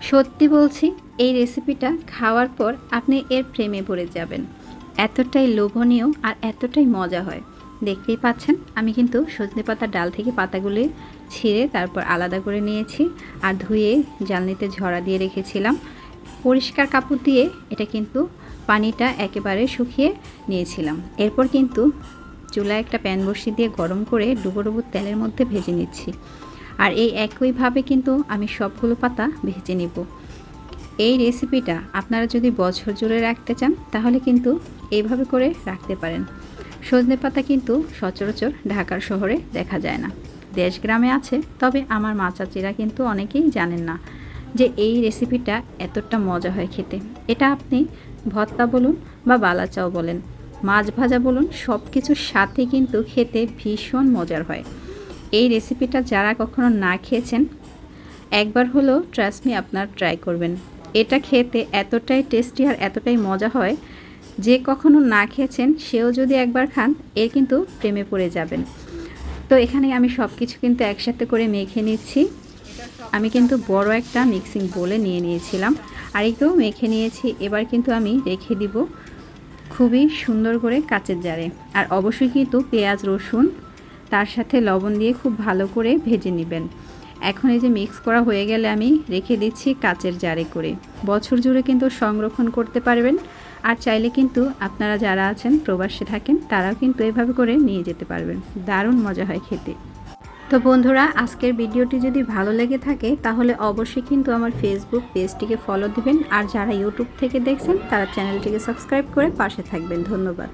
সত্যি বলছি, এই রেসিপিটা খাওয়ার পর আপনি এর প্রেমে পড়ে যাবেন। এতটাই লোভনীয় আর এতটাই মজা হয়। দেখতেই পাচ্ছেন আমি কিন্তু সজনে পাতার ডাল থেকে পাতাগুলি ছিঁড়ে তারপর আলাদা করে নিয়েছি আর ধুয়ে জ্বালনিতে ঝরা দিয়ে রেখেছিলাম। পরিষ্কার কাপড় দিয়ে এটা কিন্তু পানিটা একেবারে শুকিয়ে নিয়েছিলাম। এরপর কিন্তু চুলায় একটা প্যান বসিয়ে দিয়ে গরম করে ডুবো ডুবো তেলের মধ্যে ভেজে নিচ্ছি। আর এই একইভাবে কিন্তু আমি সবগুলো পাতা ভেজে নিব। এই রেসিপিটা আপনারা যদি বছর জুড়ে রাখতে চান তাহলে কিন্তু এইভাবে করে রাখতে পারেন। সজনে পাতা কিন্তু সচরাচর ঢাকার শহরে দেখা যায় না, দেশ গ্রামে আছে, তবে আমার মা চাচিরা কিন্তু অনেকেই জানেন না যে এই রেসিপিটা এতটা মজা হয় খেতে। এটা আপনি ভর্তা বলুন বা বালাচাও বলেন, মাছ ভাজা বলুন, সব কিছুর সাথে কিন্তু খেতে ভীষণ মজার হয়। এই রেসিপিটা যারা কখনো না খেয়েছেন একবার হলেও ট্রাস্ট মি আপনার ট্রাই করবেন। এটা খেতে এতটাই টেস্টি আর এতটাই মজা হয় যে কখনো না খেয়েছেন সেও যদি একবার খান এর কিন্তু প্রেমে পড়ে যাবেন। তো এখানে আমি সব কিছু কিন্তু একসাথে করে মেখে নিচ্ছি। আমি কিন্তু বড় একটা মিক্সিং বোলে নিয়ে নিয়েছিলাম আর একটু মেখে নিয়েছি। এবার কিন্তু আমি রেখে দিব খুবই সুন্দর করে কাচের জারে। আর অবশ্যই কিন্তু পেঁয়াজ রসুন তার সাথে লবণ দিয়ে খুব ভালো করে ভেজে নেবেন। এখন এই যে মিক্স করা হয়ে গেলে আমি রেখে দিচ্ছি কাচের জারে করে। বছর জুড়ে কিন্তু সংরক্ষণ করতে পারবেন। আর চাইলে কিন্তু আপনারা যারা আছেন প্রবাসে থাকেন তারাও কিন্তু এভাবে করে নিয়ে যেতে পারবেন। দারুণ মজা হয় খেতে। তো বন্ধুরা, আজকের ভিডিওটি যদি ভালো লেগে থাকে তাহলে অবশ্যই কিন্তু আমার ফেসবুক পেজটিকে ফলো দিবেন। আর যারা ইউটিউব থেকে দেখছেন তারা চ্যানেলটিকে সাবস্ক্রাইব করে পাশে থাকবেন। ধন্যবাদ।